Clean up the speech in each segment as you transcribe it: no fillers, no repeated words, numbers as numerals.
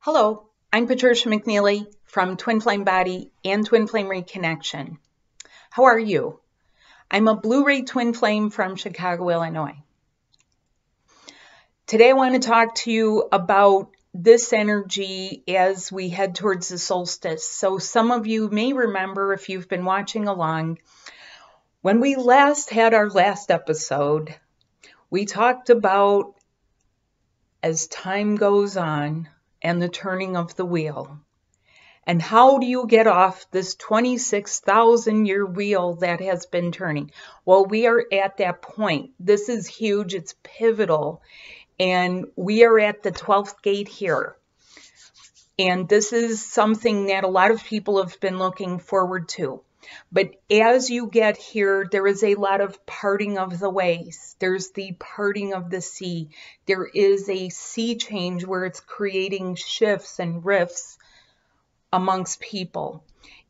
Hello, I'm Patricia McNeilly from Twin Flame Body and Twin Flame Reconnection. How are you? I'm a Blu-ray Twin Flame from Chicago, Illinois. Today I want to talk to you about this energy as we head towards the solstice. So some of you may remember, if you've been watching along, when we last had our last episode, we talked about as time goes on, and the turning of the wheel. And how do you get off this 26,000-year wheel that has been turning? Well, we are at that point. This is huge. It's pivotal. And we are at the 12th gate here. And this is something that a lot of people have been looking forward to. But as you get here, there is a lot of parting of the ways. There's the parting of the sea. There is a sea change where it's creating shifts and rifts amongst people.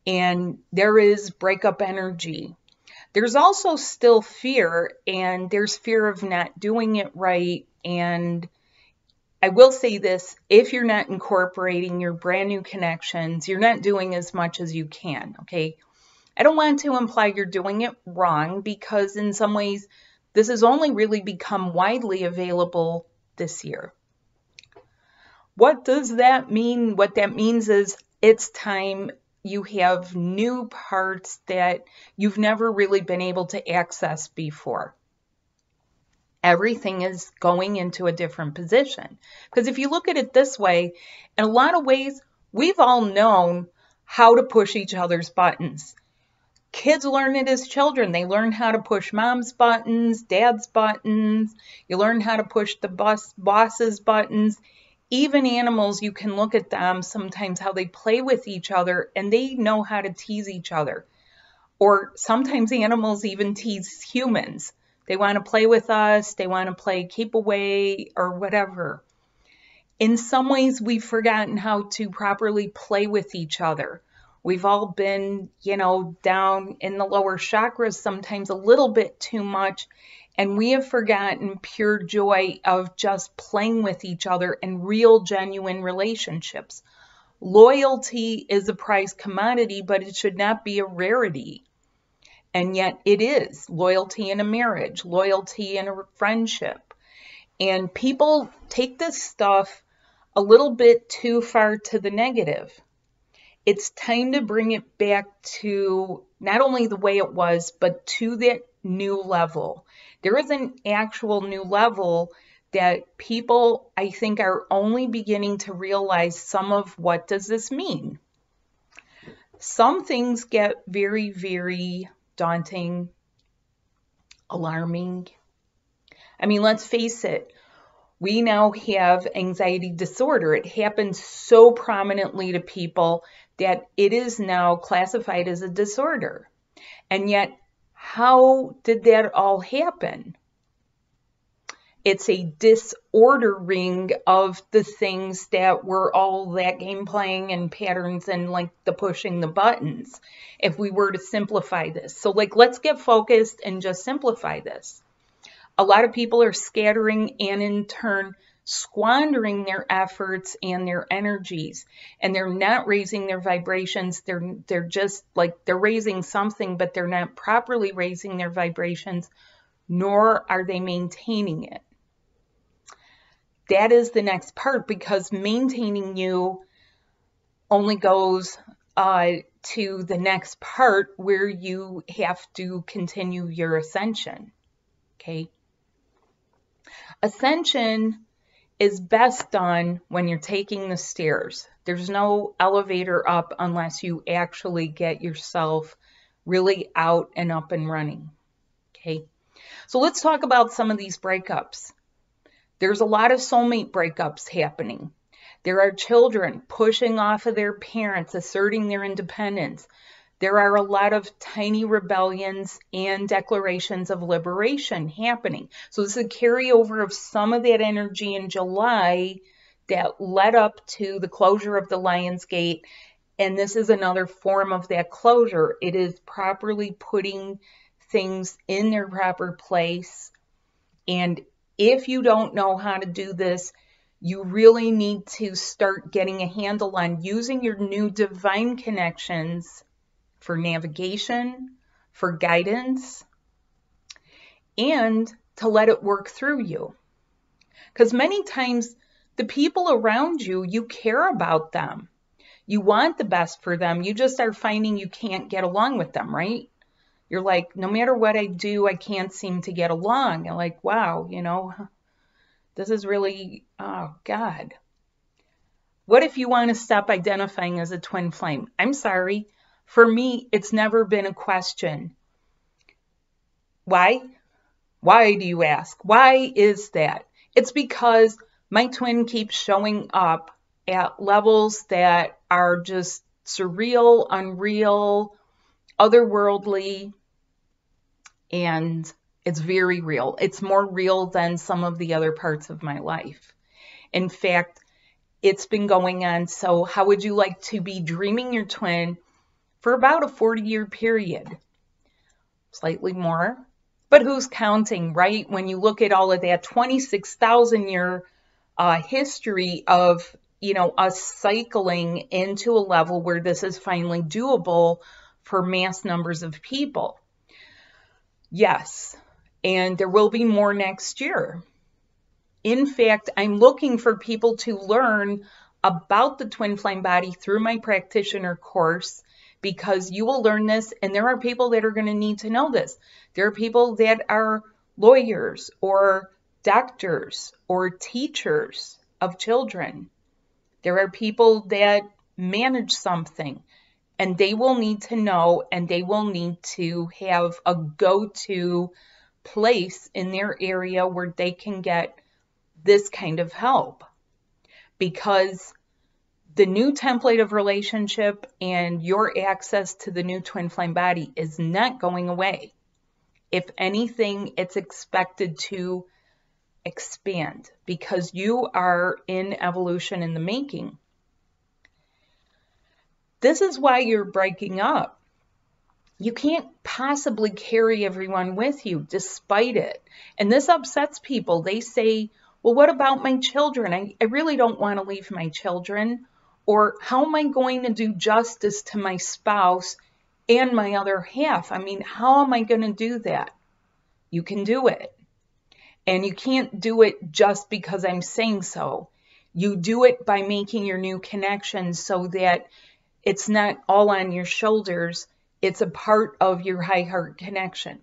And there is breakup energy. There's also still fear, and there's fear of not doing it right. And I will say this, if you're not incorporating your brand new connections, you're not doing as much as you can, okay? I don't want to imply you're doing it wrong, because in some ways this has only really become widely available this year. What does that mean? What that means is it's time you have new parts that you've never really been able to access before. Everything is going into a different position. Because if you look at it this way, in a lot of ways, we've all known how to push each other's buttons. Kids learn it as children. They learn how to push mom's buttons, dad's buttons. You learn how to push the boss's buttons. Even animals, you can look at them sometimes how they play with each other, and they know how to tease each other. Or sometimes animals even tease humans. They want to play with us. They want to play keep away or whatever. In some ways, we've forgotten how to properly play with each other. We've all been, down in the lower chakras sometimes a little bit too much, and we have forgotten pure joy of just playing with each other in real, genuine relationships. Loyalty is a prized commodity, but it should not be a rarity. And yet it is. Loyalty in a marriage, loyalty in a friendship. And people take this stuff a little bit too far to the negative. It's time to bring it back to not only the way it was, but to that new level. There is an actual new level that people, I think, are only beginning to realize some of what does this mean. Some things get very, very daunting, alarming. I mean, let's face it. We now have anxiety disorder. It happens so prominently to people that it is now classified as a disorder. And yet, how did that all happen? It's a disordering of the things that were all that game playing and patterns and like the pushing the buttons, if we were to simplify this. So let's get focused and just simplify this. A lot of people are scattering and in turn squandering their efforts and their energies, and they're not raising their vibrations. They're just they're raising something, but they're not properly raising their vibrations, nor are they maintaining it. That is the next part, because maintaining you only goes to the next part where you have to continue your ascension. Okay. Ascension is best done when you're taking the stairs. There's no elevator up unless you actually get yourself really out and up and running. Okay. So let's talk about some of these breakups. There's a lot of soulmate breakups happening. There are children pushing off of their parents, asserting their independence. There are a lot of tiny rebellions and declarations of liberation happening. So this is a carryover of some of that energy in July that led up to the closure of the Lion's Gate. And this is another form of that closure. It is properly putting things in their proper place. And if you don't know how to do this, You really need to start getting a handle on using your new divine connections for navigation, for guidance, and to let it work through you. Because many times the people around you, you care about them. You want the best for them. You just are finding you can't get along with them, right? You're like, no matter what I do, I can't seem to get along. And like, wow, you know, this is really, oh God. What if you want to stop identifying as a twin flame? I'm sorry. For me, it's never been a question. Why? Why do you ask? Why is that? It's because my twin keeps showing up at levels that are just surreal, unreal, otherworldly, and it's very real. It's more real than some of the other parts of my life. In fact, it's been going on. So how would you like to be dreaming your twin for about a 40-year period? Slightly more. But who's counting, right? When you look at all of that 26,000-year history of, you know, us cycling into a level where this is finally doable for mass numbers of people. Yes, and there will be more next year. In fact, I'm looking for people to learn about the twin flame body through my practitioner course, because you will learn this, and there are people that are going to need to know this. There are people that are lawyers or doctors or teachers of children. There are people that manage something, and they will need to know, and they will need to have a go-to place in their area where they can get this kind of help, because the new template of relationship and your access to the new twin flame body is not going away. If anything, it's expected to expand because you are in evolution in the making. This is why you're breaking up. You can't possibly carry everyone with you despite it. And this upsets people. They say, well, what about my children? I really don't want to leave my children. Or how am I going to do justice to my spouse and my other half? I mean, how am I going to do that? You can do it. And you can't do it just because I'm saying so. You do it by making your new connection so that it's not all on your shoulders. It's a part of your high heart connection.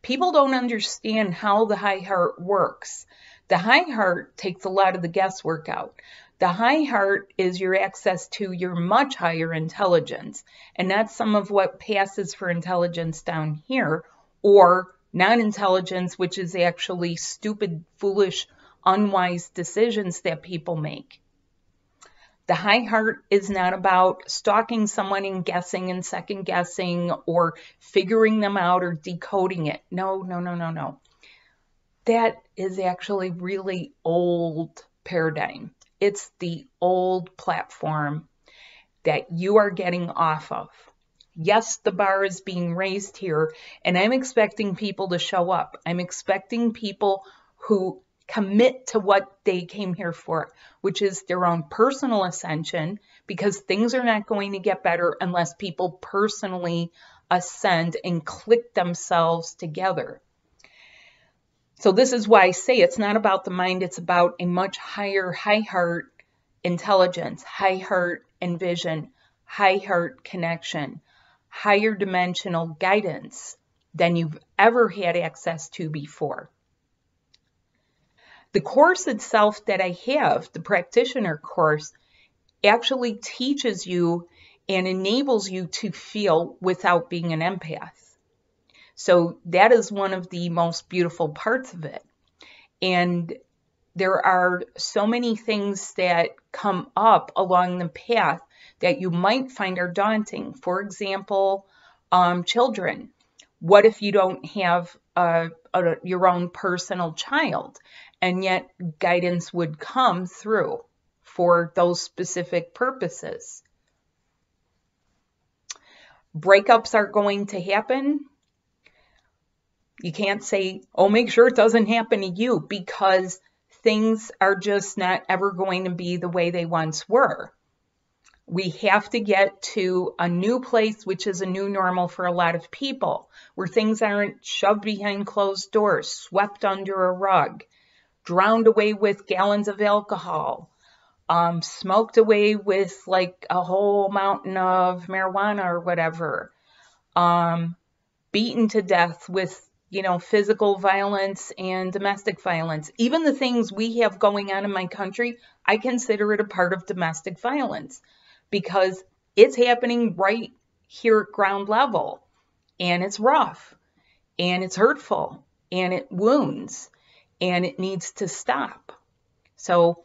People don't understand how the high heart works. The high heart takes a lot of the guesswork out. The high heart is your access to your much higher intelligence. And that's some of what passes for intelligence down here, or non-intelligence, which is actually stupid, foolish, unwise decisions that people make. The high heart is not about stalking someone and guessing and second guessing or figuring them out or decoding it. No, no, no, no, no. That is actually really old paradigm. It's the old platform that you are getting off of. Yes, the bar is being raised here, and I'm expecting people to show up. I'm expecting people who commit to what they came here for, which is their own personal ascension, because things are not going to get better unless people personally ascend and click themselves together. So this is why I say it's not about the mind, it's about a much higher high heart intelligence, high heart envision, high heart connection, higher dimensional guidance than you've ever had access to before. The course itself that I have, the practitioner course, actually teaches you and enables you to feel without being an empath. So that is one of the most beautiful parts of it. And there are so many things that come up along the path that you might find are daunting. For example, children. What if you don't have your own personal child, and yet guidance would come through for those specific purposes? Breakups are going to happen. You can't say, oh, make sure it doesn't happen to you, because things are just not ever going to be the way they once were. We have to get to a new place, which is a new normal for a lot of people, where things aren't shoved behind closed doors, swept under a rug, drowned away with gallons of alcohol, smoked away with like a whole mountain of marijuana or whatever, beaten to death with, physical violence and domestic violence. Even the things we have going on in my country, I consider it a part of domestic violence because it's happening right here at ground level, and it's rough, and it's hurtful, and it wounds, and it needs to stop. So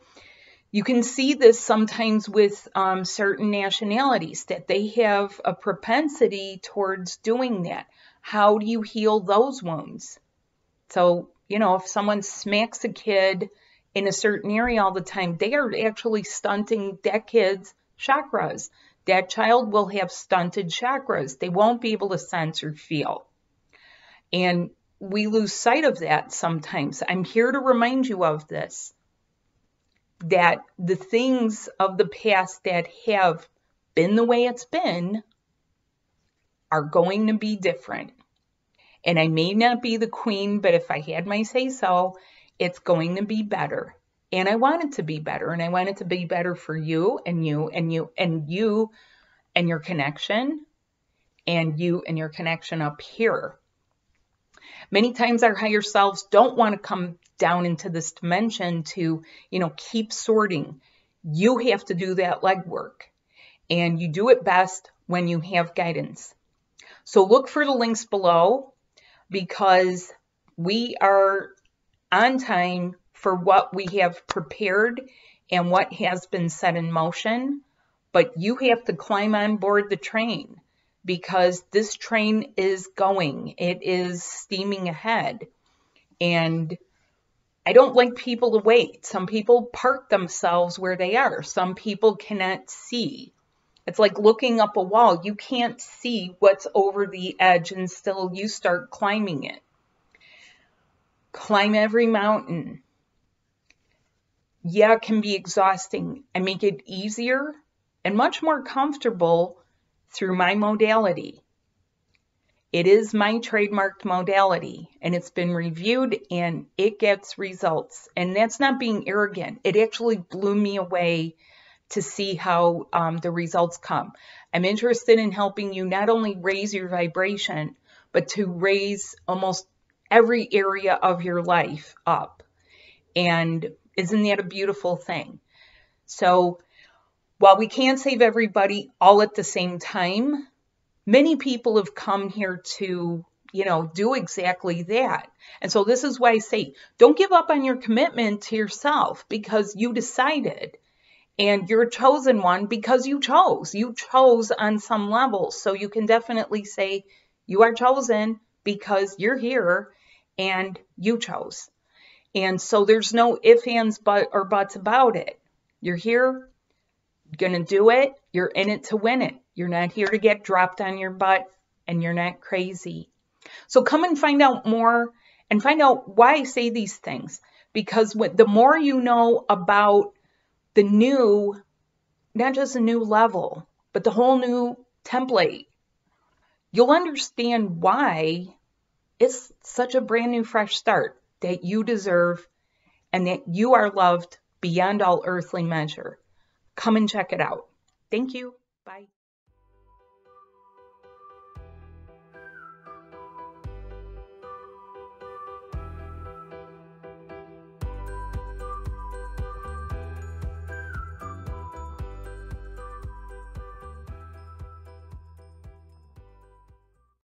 you can see this sometimes with certain nationalities, that they have a propensity towards doing that. How do you heal those wounds? So, if someone smacks a kid in a certain area all the time, they are actually stunting that kid's chakras. That child will have stunted chakras. They won't be able to sense or feel. And we lose sight of that sometimes. I'm here to remind you of this, that the things of the past that have been the way it's been are going to be different. And I may not be the queen, but if I had my say so, it's going to be better. And I want it to be better. And I want it to be better for you and you and you and you and your connection and you and your connection up here. Many times our higher selves don't want to come down into this dimension to, keep sorting. You have to do that legwork. And you do it best when you have guidance. So look for the links below, because we are on time for what we have prepared and what has been set in motion. But you have to climb on board the train, because this train is going. It is steaming ahead. And I don't like people to wait. Some people park themselves where they are. Some people cannot see. It's like looking up a wall. You can't see what's over the edge until you start climbing it. Climb every mountain. Yeah, it can be exhausting. I make it easier and much more comfortable through my modality. It is my trademarked modality, and it's been reviewed and it gets results. And that's not being arrogant. It actually blew me away to see how the results come. I'm interested in helping you not only raise your vibration, but to raise almost every area of your life up. And isn't that a beautiful thing? So while we can't save everybody all at the same time, many people have come here to, do exactly that. And so this is why I say, don't give up on your commitment to yourself, because you decided. And you're a chosen one because you chose. You chose on some level. So you can definitely say you are chosen because you're here and you chose. And so there's no ifs, ands, or buts about it. You're here, you're going to do it. You're in it to win it. You're not here to get dropped on your butt, and you're not crazy. So come and find out more and find out why I say these things. Because the more you know about the new, not just a new level, but the whole new template, you'll understand why it's such a brand new fresh start that you deserve, and that you are loved beyond all earthly measure. Come and check it out. Thank you. Bye.